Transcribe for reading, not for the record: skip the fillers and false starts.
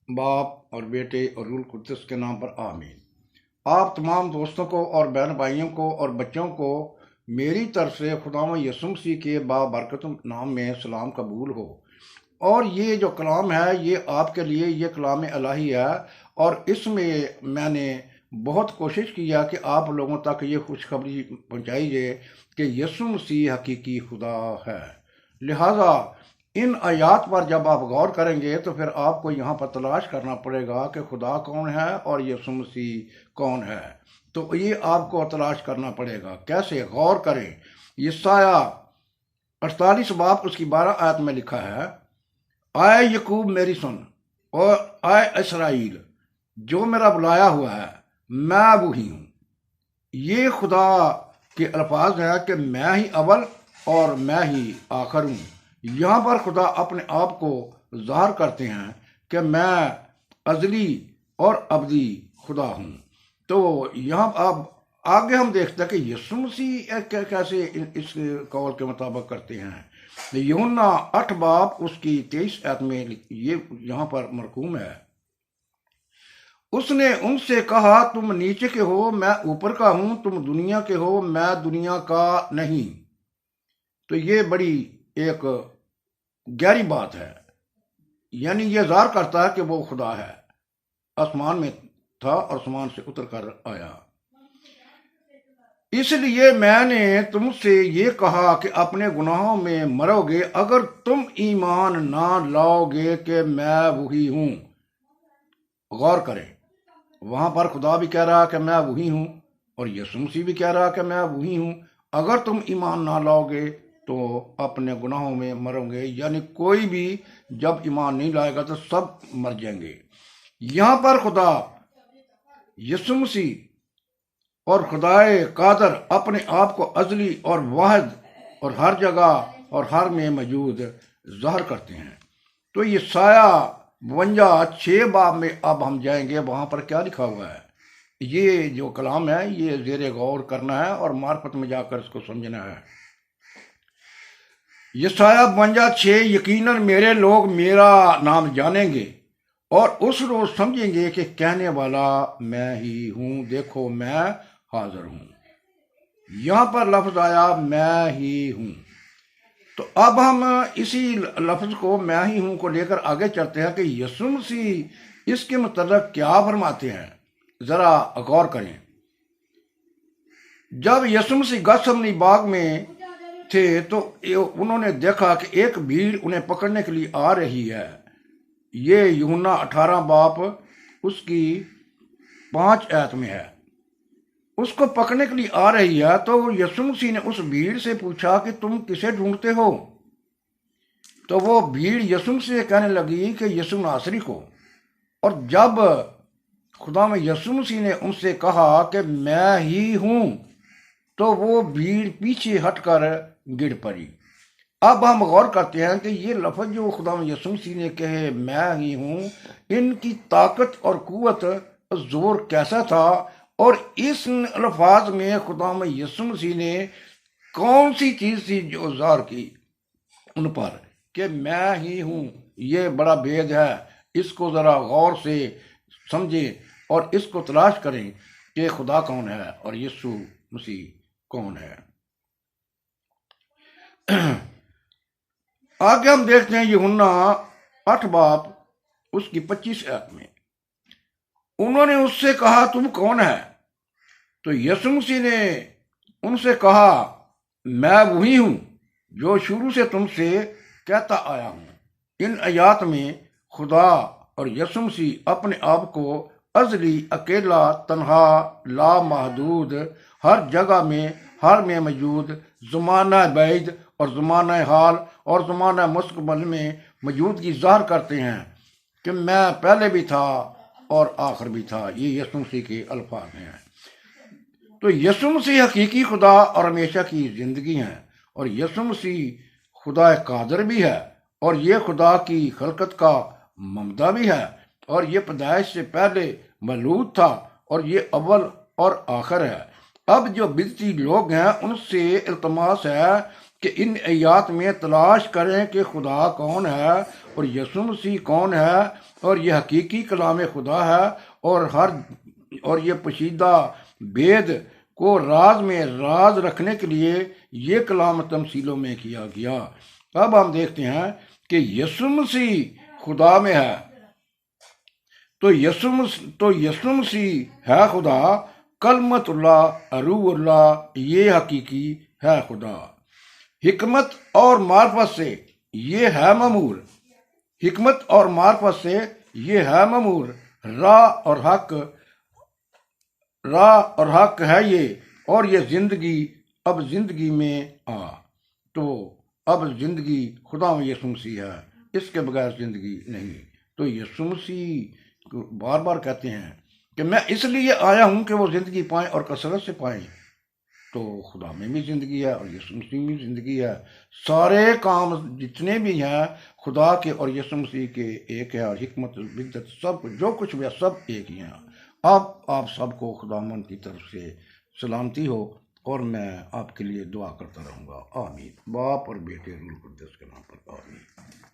باپ اور بیٹے اور روح القدس کے نام پر آمین۔ آپ تمام دوستوں کو اور بہن بھائیوں کو اور بچوں کو میری طرف سے خداوند یسوع مسیح کے بابرکت نام میں سلام قبول ہو۔ اور یہ جو کلام ہے یہ آپ کے لیے یہ کلام الہی ہے، اور اس میں میں نے بہت کوشش کیا کہ آپ لوگوں تک یہ خوشخبری پہنچائی جائے کہ یسوع مسیح حقیقی خدا ہے۔ لہذا ان آیات پر جب آپ غور کریں گے تو پھر آپ کو یہاں پر تلاش کرنا پڑے گا کہ خدا کون ہے اور یسوع مسیح کون ہے۔ تو یہ آپ کو تلاش کرنا پڑے گا۔ کیسے؟ غور کریں۔ یسایہ 48 باب اس کی 12 آیت میں لکھا ہے، آئے یعقوب میری سن، اور آئے اسرائیل جو میرا بلایا ہوا ہے، میں وہی ہوں۔ یہ خدا کے الفاظ ہیں کہ میں ہی اول اور میں ہی آخر ہوں۔ یہاں پر خدا اپنے آپ کو ظاہر کرتے ہیں کہ میں ازلی اور ابدی خدا ہوں۔ تو یہاں اب آگے ہم دیکھتے ہیں کہ یسوع مسیح کیسے اس قول کے مطابق کرتے ہیں۔ یوحنا 8 باب اس کی 23 آیت میں یہ یہاں پر مرقوم ہے، اس نے ان سے کہا، تم نیچے کے ہو، میں اوپر کا ہوں، تم دنیا کے ہو، میں دنیا کا نہیں۔ تو یہ بڑی ایک گہری بات ہے، یعنی یہ ظاہر کرتا ہے کہ وہ خدا ہے، آسمان میں تھا اور آسمان سے اتر کر آیا۔ اس لیے میں نے تم سے یہ کہا کہ اپنے گناہوں میں مرو گے اگر تم ایمان نہ لاؤ گے کہ میں وہی ہوں۔ غور کریں، وہاں پر خدا بھی کہہ رہا کہ میں وہی ہوں، اور یسوع مسیح بھی کہہ رہا کہ میں وہی ہوں۔ اگر تم ایمان نہ لاؤ گے تو اپنے گناہوں میں مرو گے، یعنی کوئی بھی جب ایمان نہیں لائے گا تو سب مر جائیں گے۔ یہاں پر خدا یسوع مسیح اور خدائے قادر اپنے آپ کو ازلی اور واحد اور ہر جگہ اور ہر میں موجود ظاہر کرتے ہیں۔ تو یہ سایہ 52 باب میں اب ہم جائیں گے، وہاں پر کیا لکھا ہوا ہے۔ یہ جو کلام ہے یہ زیر غور کرنا ہے اور معرفت میں جا کر اس کو سمجھنا ہے۔ یسایہ 52:6، یقیناً میرے لوگ میرا نام جانیں گے اور اس روز سمجھیں گے کہ کہنے والا میں ہی ہوں، دیکھو میں حاضر ہوں۔ یہاں پر لفظ آیا میں ہی ہوں۔ تو اب ہم اسی لفظ کو میں ہی ہوں کو لے کر آگے چلتے ہیں کہ یسوع مسیح اس کے متعلق کیا فرماتے ہیں، ذرا غور کریں۔ جب یسوع مسیح گتسمنی باغ میں تھے تو انہوں نے دیکھا کہ ایک بھیڑ انہیں پکڑنے کے لیے آ رہی ہے۔ یہ یوحنا 18 باب اس کی 5 آیت میں ہے۔ اس کو پکڑنے کے لیے آ رہی ہے تو یسوع مسیح نے اس بھیڑ سے پوچھا کہ تم کسے ڈھونڈتے ہو؟ تو وہ بھیڑ یسوع مسیح سے کہنے لگی کہ یسوع ناصری کو۔ اور جب خدا میں یسوع مسیح نے ان سے کہا کہ میں ہی ہوں تو وہ بھیڑ پیچھے ہٹ کر گر پڑی۔ اب ہم غور کرتے ہیں کہ یہ لفظ جو خدا میں یسوع مسیح نے کہے میں ہی ہوں، ان کی طاقت اور قوت زور کیسا تھا، اور اس الفاظ میں خدا میں یسوع مسیح نے کون سی چیز تھی جو ظاہر کی ان پر کہ میں ہی ہوں۔ یہ بڑا بھید ہے، اس کو ذرا غور سے سمجھیں اور اس کو تلاش کریں کہ خدا کون ہے اور یسوع مسیح کون ہے۔ آگے ہم دیکھتے ہیں یوحنا 8 باب اس کی 25 آیت میں، انہوں نے اس سے کہا تم کون ہے؟ تو یسوع مسیح نے ان سے کہا میں وہی ہوں جو شروع سے تم سے کہتا آیا ہوں۔ ان آیات میں خدا اور یسوع مسیح اپنے آپ کو ازلی، اکیلا، تنہا، لامحدود، ہر جگہ میں، ہر میں موجود، زمانہ بعید اور زمانہ حال اور زمانہ مستقبل میں موجودگی ظاہر کرتے ہیں کہ میں پہلے بھی تھا اور آخر بھی تھا۔ یہ یسوع مسیح کے الفاظ ہیں۔ تو یسوع مسیح حقیقی خدا اور ہمیشہ کی زندگی ہیں، اور یسوع مسیح خدا قادر بھی ہے، اور یہ خدا کی خلقت کا ممدہ بھی ہے، اور یہ پیدائش سے پہلے مولود تھا، اور یہ اول اور آخر ہے۔ اب جو بدعتی لوگ ہیں ان سے التماس ہے کہ ان آیات میں تلاش کریں کہ خدا کون ہے اور یسوع مسیح کون ہے، اور یہ حقیقی کلام خدا ہے، اور یہ پوشیدہ بید کو راز میں راز رکھنے کے لیے یہ کلام تمثیلوں میں کیا گیا۔ اب ہم دیکھتے ہیں کہ یسوع مسیح خدا میں ہے، تو یسوع مسیح ہے خدا، کلمت اللہ، روح اللہ، یہ حقیقی ہے خدا۔ حکمت اور معرفت سے یہ ہے مامور، حکمت اور معرفت سے یہ ہے مامور، راہ اور حق ہے یہ، اور یہ زندگی اب زندگی میں آ۔ تو اب زندگی خدا میں یسوع مسیح ہے، اس کے بغیر زندگی نہیں۔ تو یسوع مسیح بار بار کہتے ہیں کہ میں اس لیے آیا ہوں کہ وہ زندگی پائیں اور کثرت سے پائیں۔ تو خدا میں بھی زندگی ہے اور یسوع مسیح میں بھی زندگی ہے۔ سارے کام جتنے بھی ہیں خدا کے اور یسوع مسیح کے ایک ہے، اور حکمت بدت سب جو کچھ بھی ہے سب ایک ہی ہیں۔ اب آپ سب کو خداوند کی طرف سے سلامتی ہو، اور میں آپ کے لیے دعا کرتا رہوں گا۔ آمین۔ باپ اور بیٹے روح القدس کے نام پر آمین۔